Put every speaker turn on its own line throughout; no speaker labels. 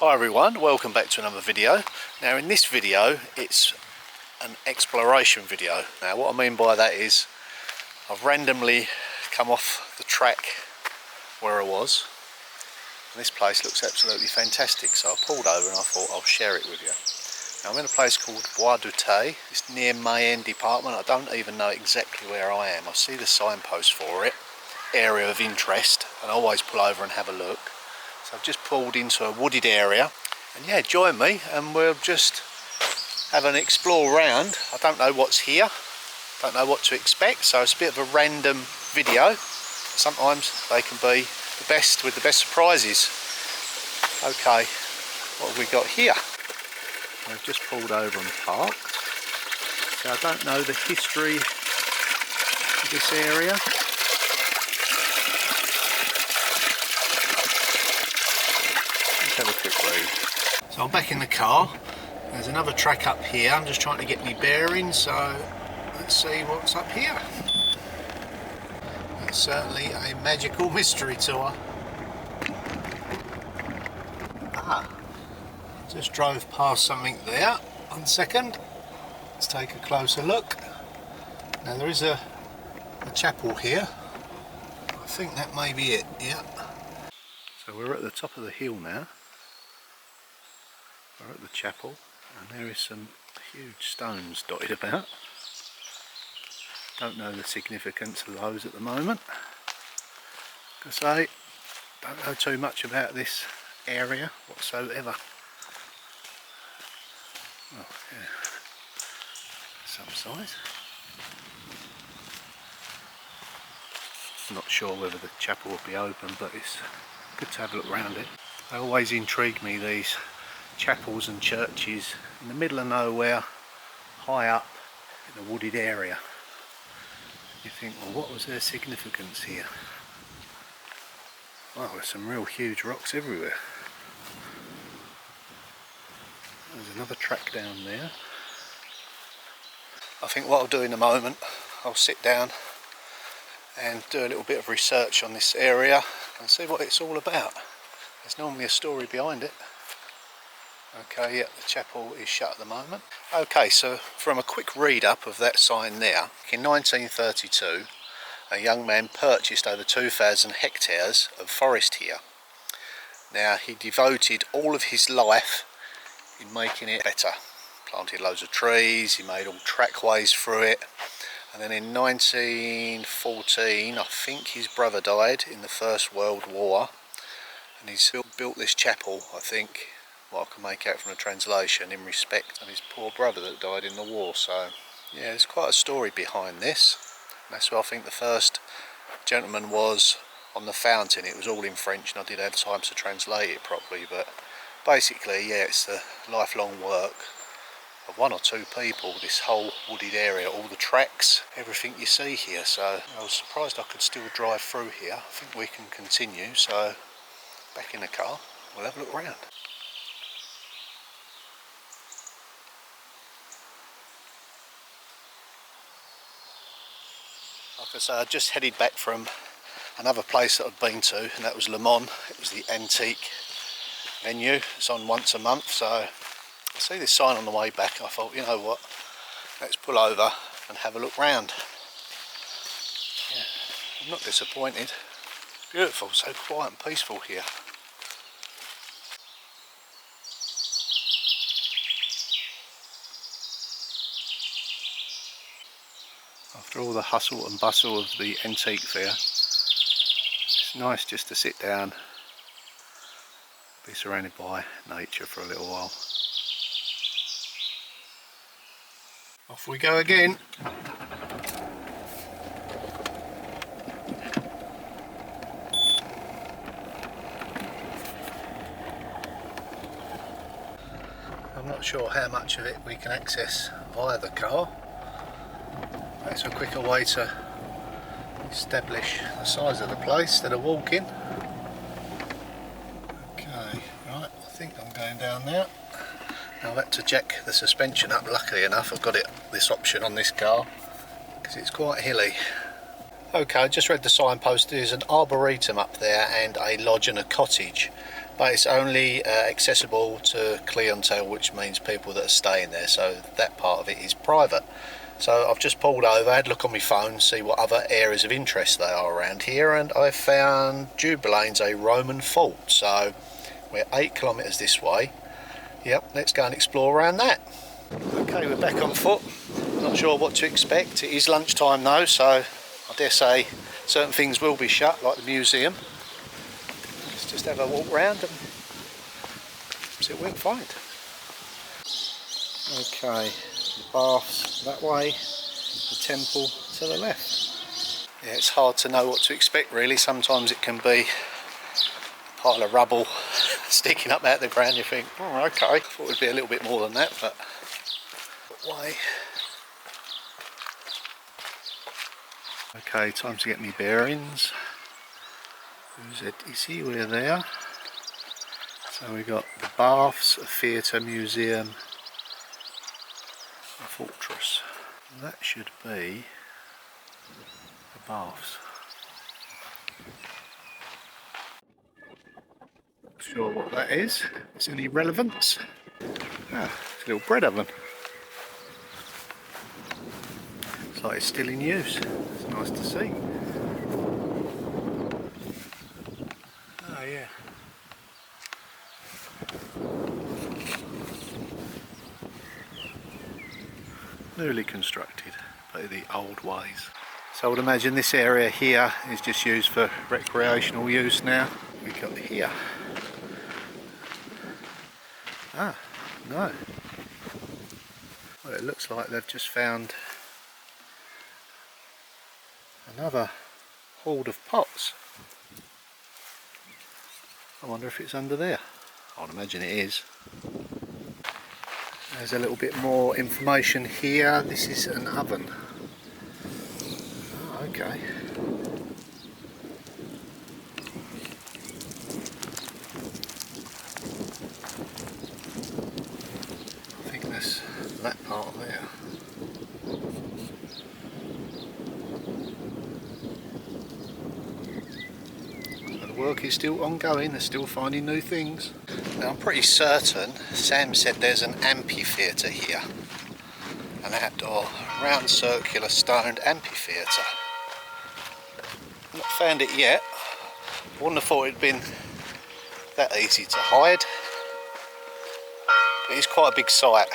Hi everyone, welcome back to another video. Now in this video it's an exploration video. Now what I mean by that is I've randomly come off the track where I was and this place looks absolutely fantastic, so I pulled over and I thought I'll share it with you. Now I'm in a place called Bois du Tay. It's near Mayenne department. I don't even know exactly where I am. I see the signpost for it, area of interest, and I always pull over and have a look. So I've just pulled into a wooded area, and yeah, join me and we'll just have an explore around. I don't know what's here, don't know what to expect, so it's a bit of a random video. Sometimes they can be the best with the best surprises. Okay, what have we got here? I've just pulled over and parked. So I don't know the history of this area. Have a quick read. So I'm back in the car. There's another track up here. I'm just trying to get me bearings, so let's see what's up here. It's certainly a magical mystery tour. Just drove past something there. 1 second. Let's take a closer look. Now there is a chapel here. I think that may be it, yeah. So we're at the top of the hill now. We're at the chapel, and there is some huge stones dotted about. Don't know the significance of those at the moment. Like I say, don't know too much about this area whatsoever. Oh, yeah, some size. Not sure whether the chapel will be open, but it's good to have a look around it. They always intrigue me, these chapels and churches in the middle of nowhere, high up in a wooded area. You think, well, what was their significance here? Well, there's some real huge rocks everywhere. There's another track down there. I think what I'll do in a moment, I'll sit down and do a little bit of research on this area and see what it's all about. There's normally a story behind it. Okay, yeah, the chapel is shut at the moment. Okay, so from a quick read up of that sign there, in 1932 a young man purchased over 2,000 hectares of forest here. Now he devoted all of his life in making it better. Planted loads of trees, he made all trackways through it, and then in 1914 I think his brother died in the First World War, and he's built this chapel, I think, what I can make out from the translation, in respect of his poor brother that died in the war. So yeah, there's quite a story behind this. And that's where I think the first gentleman was on the fountain. It was all in French and I didn't have time to translate it properly, but basically, yeah, it's the lifelong work of one or two people, this whole wooded area, all the tracks, everything you see here. So I was surprised I could still drive through here. I think we can continue, so back in the car, we'll have a look around. Like I say, I just headed back from another place that I'd been to, and that was Le Mans. It was the antique venue. It's on once a month, so I see this sign on the way back. I thought, you know what, let's pull over and have a look round. Yeah, I'm not disappointed. Beautiful, so quiet and peaceful here. After all the hustle and bustle of the antique fair, it's nice just to sit down, be surrounded by nature for a little while. Off we go again. I'm not sure how much of it we can access via the car. That's a quicker way to establish the size of the place instead of walking. Okay, right, I think I'm going down now. Now I've had to jack the suspension up. Luckily enough I've got this option on this car because it's quite hilly. Okay, I just read the signpost. There's an arboretum up there and a lodge and a cottage. but it's only accessible to clientele, which means people that are staying there, so that part of it is private. So I've just pulled over, had a look on my phone, see what other areas of interest there are around here, and I found Dublain's a Roman fort, so we're 8 kilometres this way. Yep, let's go and explore around that. Okay, we're back on foot. Not sure what to expect. It is lunchtime though, so I dare say certain things will be shut, like the museum. Let's just have a walk round and see what we can find. Okay, the baths that way, the temple to the left. Yeah, it's hard to know what to expect really. Sometimes it can be a pile of rubble sticking up out the ground. You think, oh okay, I thought it would be a little bit more than that, but way. Okay, time to get me bearings. Who's it? You see we're there. So we got the baths, a theatre, museum, a fortress. That should be the baths. Not sure what that is. Is any relevance? Ah, it's a little bread oven. Looks like it's still in use. It's nice to see. Oh yeah. Newly constructed, but the old ways. So I would imagine this area here is just used for recreational use now. We got here. Ah, no. Well, it looks like they've just found another hoard of pots. I wonder if it's under there. I would imagine it is. There's a little bit more information here. This is an oven. Oh, okay. I think that's that part there. So the work is still ongoing, they're still finding new things. Now I'm pretty certain Sam said there's an amphitheater here. An outdoor round circular stoned amphitheater. Not found it yet. I wouldn't have thought it'd been that easy to hide. But it's quite a big site.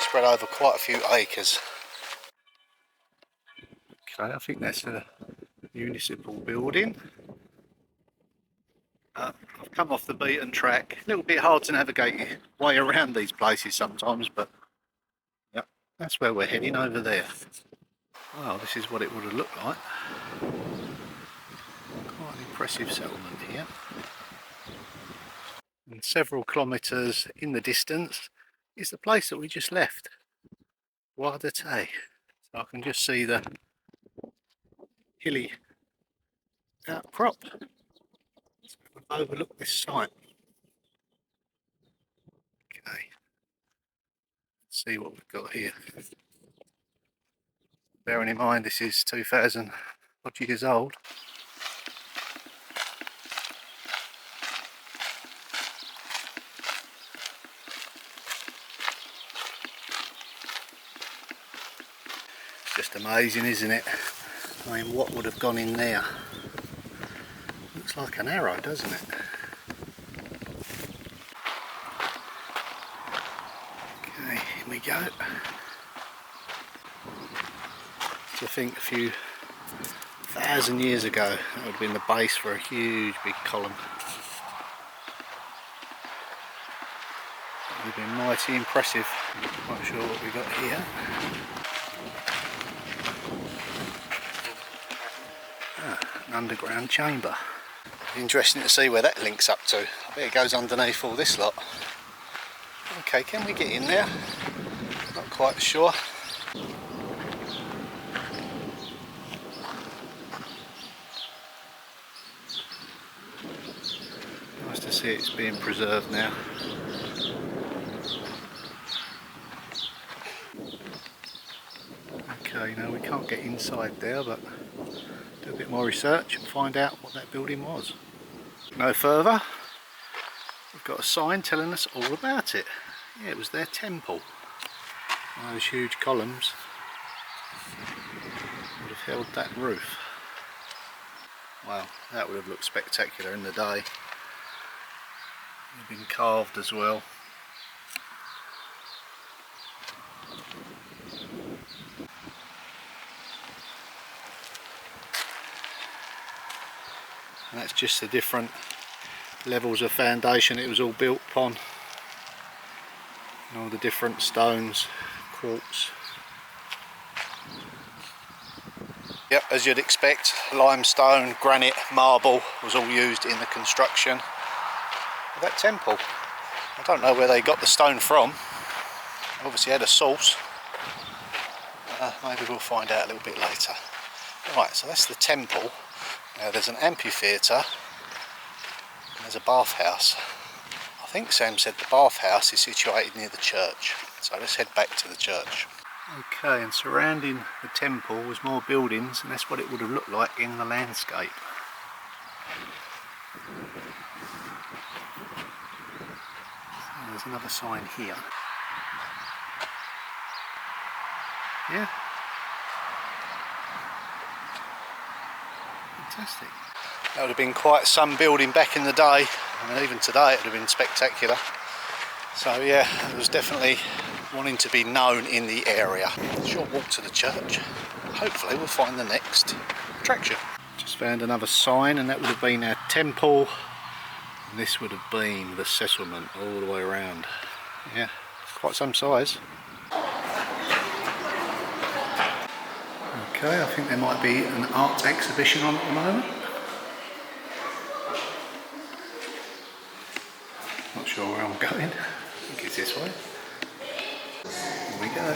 Spread over quite a few acres. Okay, I think that's a municipal building. I've come off the beaten track. A little bit hard to navigate your way around these places sometimes, but yep, that's where we're heading, over there. Well, this is what it would have looked like. Quite an impressive settlement here. And several kilometres in the distance is the place that we just left. Wadate. So I can just see the hilly outcrop. Overlook this site. Okay, let's see what we've got here. Bearing in mind this is 2000 odd years old. Just amazing, isn't it? I mean, what would have gone in there? Looks like an arrow, doesn't it? Okay, here we go. So I think a few thousand years ago, that would have been the base for a huge big column. That would have been mighty impressive. Not sure what we got here. Ah, an underground chamber. Interesting to see where that links up to. I bet it goes underneath all this lot. Okay, can we get in there? Not quite sure. Nice to see it's being preserved now. Okay, no, we can't get inside there, but do a bit more research and find out what that building was. No further. got a sign telling us all about it. Yeah, it was their temple. Those huge columns would have held that roof. Wow, that would have looked spectacular in the day. They've been carved as well. And that's just the different levels of foundation it was all built upon. And all the different stones, quartz. Yep, as you'd expect, limestone, granite, marble was all used in the construction of that temple. I don't know where they got the stone from. Obviously had a source. Maybe we'll find out a little bit later. Right, so that's the temple. Now there's an amphitheater and there's a bathhouse. I think Sam said the bathhouse is situated near the church. So let's head back to the church. Okay, and surrounding the temple was more buildings, and that's what it would have looked like in the landscape. So there's another sign here. Yeah. Fantastic. That would have been quite some building back in the day. I mean, even today it would have been spectacular. So yeah, it was definitely wanting to be known in the area. Short walk to the church. Hopefully we'll find the next attraction. Just found another sign, and that would have been our temple. And this would have been the settlement all the way around. Yeah, quite some size. Okay, I think there might be an art exhibition on at the moment. Not sure where I'm going. I think it's this way. Here we go.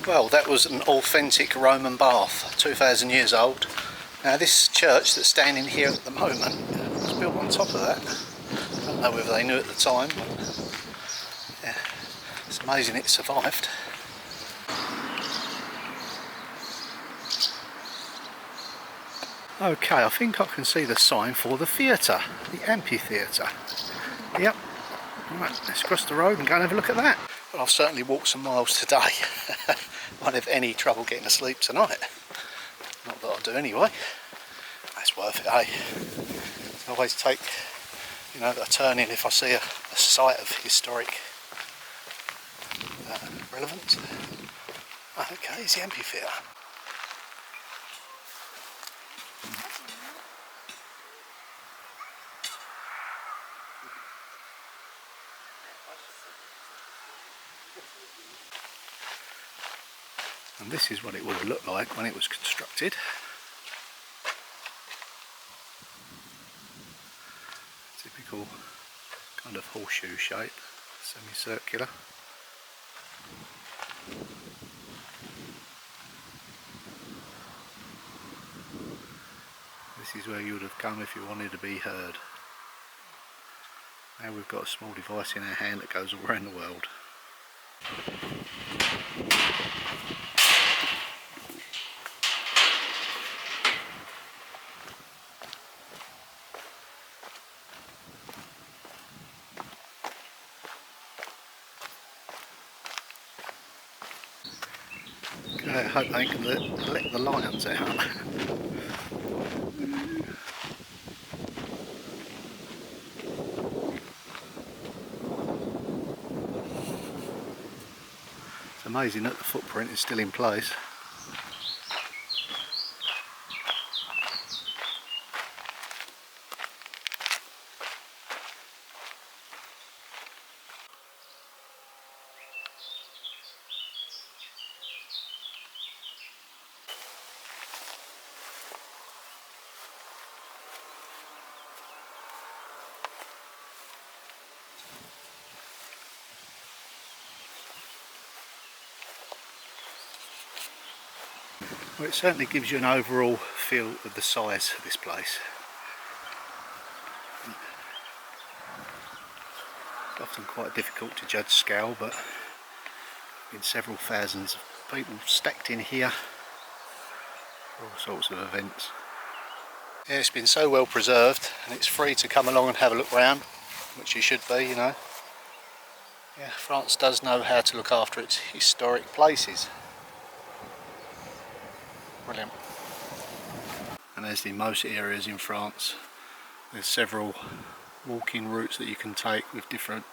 Well, that was an authentic Roman bath, 2,000 years old. Now this church that's standing here at the moment was built on top of that. I don't know whether they knew at the time, but yeah, it's amazing it survived. Okay, I think I can see the sign for the theatre, the Amphitheater. Yep. Right, let's cross the road and go and have a look at that. Well, I've certainly walked some miles today. Won't have any trouble getting to sleep tonight. Not that I'll do anyway. That's worth it, eh? I always take, you know, a turn in if I see a site of historic relevance. Oh, okay, it's the Amphitheater. And this is what it would have looked like when it was constructed. Typical kind of horseshoe shape, semicircular. This is where you would have come if you wanted to be heard. Now we've got a small device in our hand that goes all around the world. I hope they can let the lions out. It's amazing that the footprint is still in place. Well, it certainly gives you an overall feel of the size of this place. It's often quite difficult to judge scale, but in several thousands of people stacked in here for all sorts of events. Yeah, it's been so well preserved, and it's free to come along and have a look round, which you should be, you know. Yeah, France does know how to look after its historic places. Brilliant. And as in most areas in France, there's several walking routes that you can take with different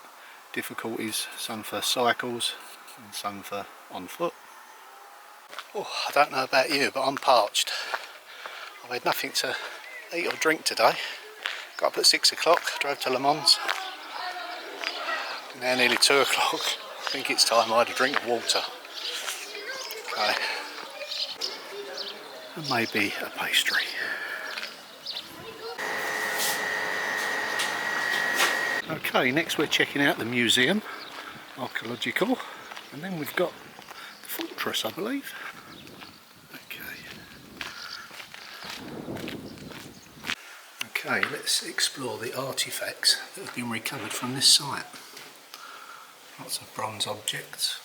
difficulties, some for cycles and some for on foot. Oh, I don't know about you, but I'm parched. I've had nothing to eat or drink today. Got up at 6 o'clock, drove to Le Mans. Now nearly 2 o'clock. I think it's time I had a drink of water. Okay. And maybe a pastry. Okay, next we're checking out the museum, archaeological, and then we've got the fortress, I believe. Okay, let's explore the artefacts that have been recovered from this site. Lots of bronze objects.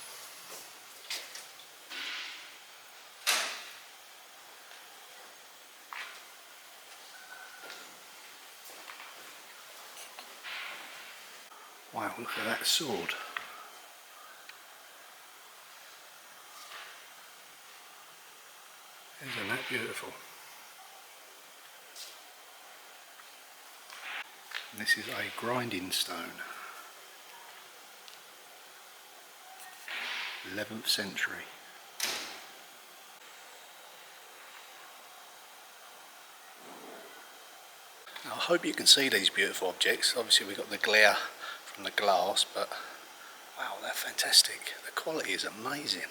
Wow, look at that sword. Isn't that beautiful? And this is a grinding stone. 11th century. Now, I hope you can see these beautiful objects. Obviously we've got the glare from the glass, but wow, they're fantastic. The quality is amazing.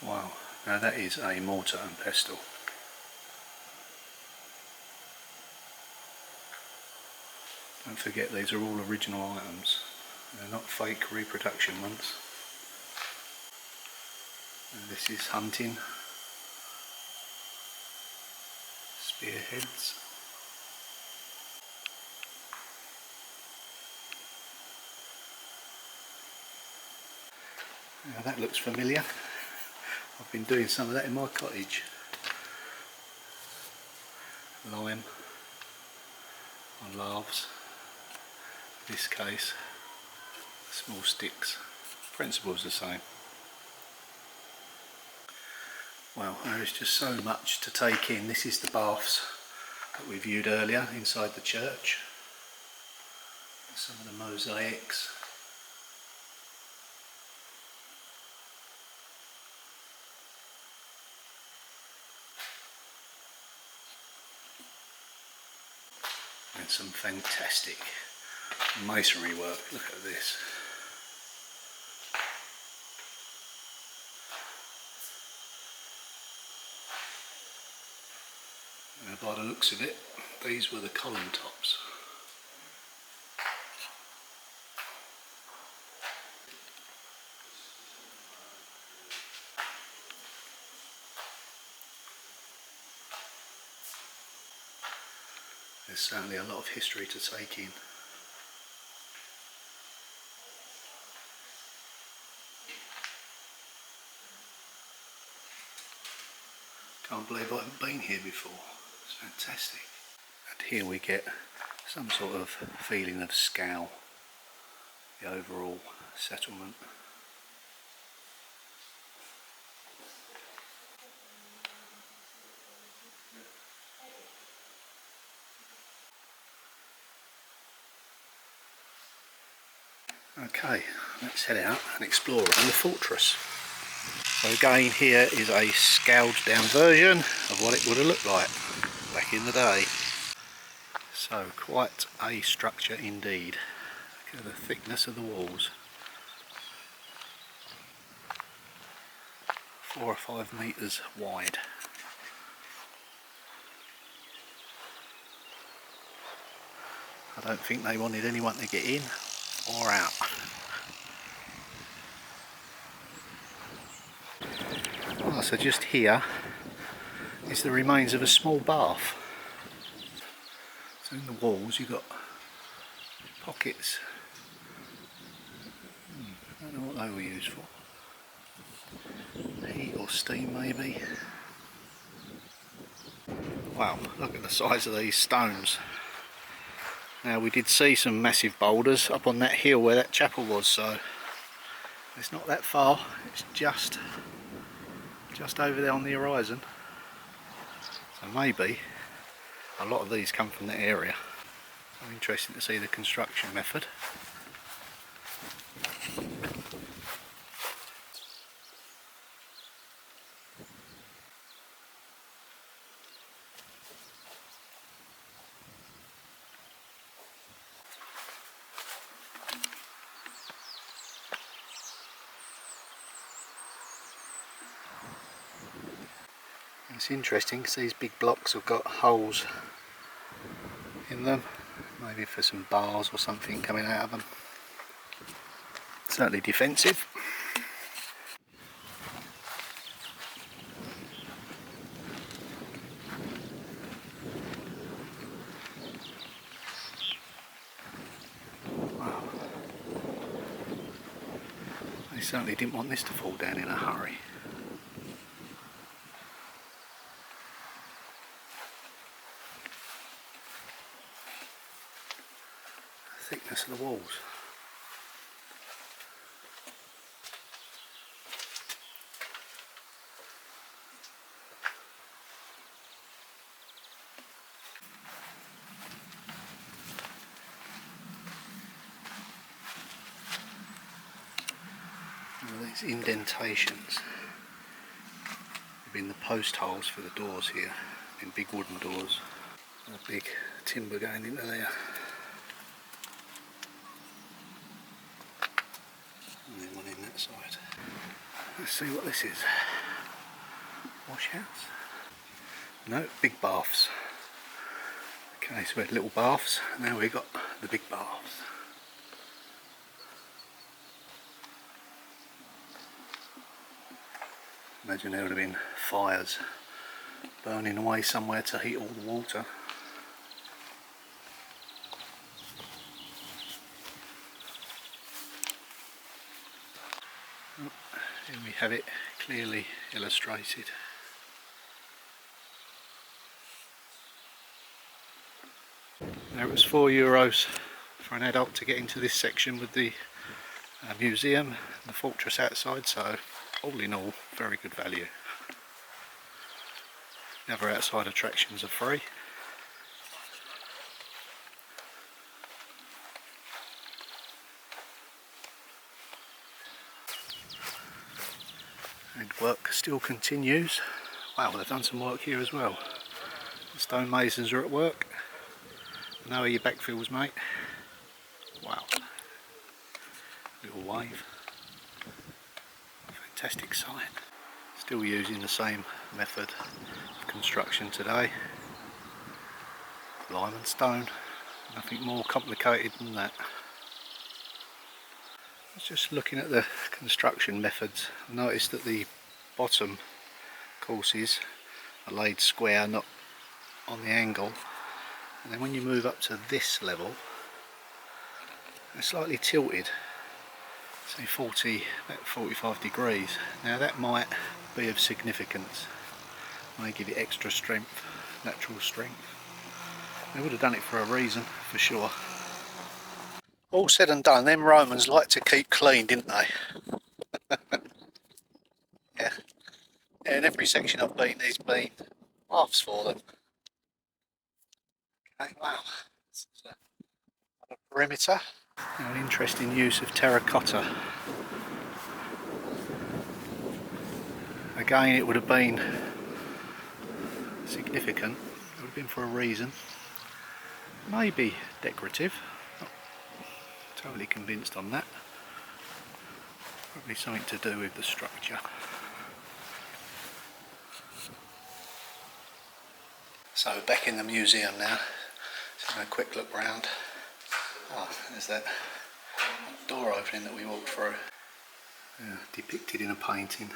Wow, now that is a mortar and pestle. Don't forget, these are all original items. They're not fake reproduction ones. And this is hunting. Spearheads. Now that looks familiar. I've been doing some of that in my cottage. Lime on laths. In this case, small sticks. Principle's the same. Well, there is just so much to take in. This is the baths that we viewed earlier inside the church. Some of the mosaics. And some fantastic masonry work. Look at this. And by the looks of it, these were the column tops. There's certainly a lot of history to take in. Can't believe I haven't been here before. It's fantastic. And here we get some sort of feeling of scale, the overall settlement. Okay, let's head out and explore around the fortress. So again, here is a scaled down version of what it would have looked like back in the day. So quite a structure indeed. Look at the thickness of the walls. 4 or 5 metres wide. I don't think they wanted anyone to get in or out. Oh, so just here is the remains of a small bath. So in the walls you've got pockets. I don't know what they were used for. Heat or steam maybe. Wow, look at the size of these stones. Now we did see some massive boulders up on that hill where that chapel was, so it's not that far, it's just over there on the horizon. So maybe a lot of these come from that area. So interesting to see the construction method. It's interesting because these big blocks have got holes in them, maybe for some bars or something coming out of them. Certainly defensive. Wow. They certainly didn't want this to fall down in a hurry. Thickness of the walls. All these indentations have been the post holes for the doors here, in big wooden doors. A big timber going into there. And then one in that side. Let's see what this is. Wash house? No, big baths. Okay, so we had little baths, now we've got the big baths. Imagine there would have been fires burning away somewhere to heat all the water. Here we have it clearly illustrated. There it was €4 for an adult to get into this section with the museum and the fortress outside, so all in all very good value. The other outside attractions are free. And work still continues. Wow, they've done some work here as well. The stonemasons are at work. Know your backfills, mate. Wow. Little wave. Fantastic sign. Still using the same method of construction today. Lime and stone. Nothing more complicated than that. I was just looking at the construction methods. I noticed that the bottom courses are laid square, not on the angle. And then when you move up to this level, they're slightly tilted. Say about 45 degrees. Now that might be of significance. May give it extra strength, natural strength. They would have done it for a reason, for sure. All said and done, them Romans like to keep clean, didn't they? Yeah. In every section I've been, there's been baths for them. Okay, wow. This is a perimeter. Now, an interesting use of terracotta. Again, it would have been significant. It would have been for a reason. Maybe decorative. Not totally convinced on that. Probably something to do with the structure. So back in the museum now. Just having a quick look round. Oh, there's that door opening that we walked through. Yeah, depicted in a painting.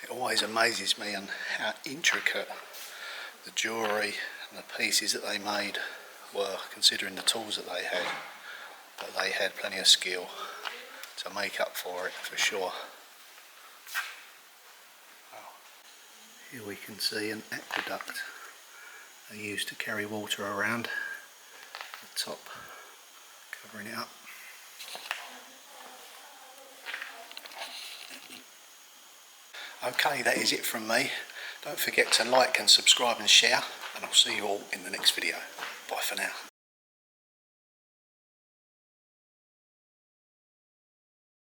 It always amazes me on how intricate the jewellery and the pieces that they made were, considering the tools that they had. But they had plenty of skill to make up for it, for sure. Here we can see an aqueduct they used to carry water around the top, covering it up. Okay, that is it from me. Don't forget to like and subscribe and share, and I'll see you all in the next video. Bye for now.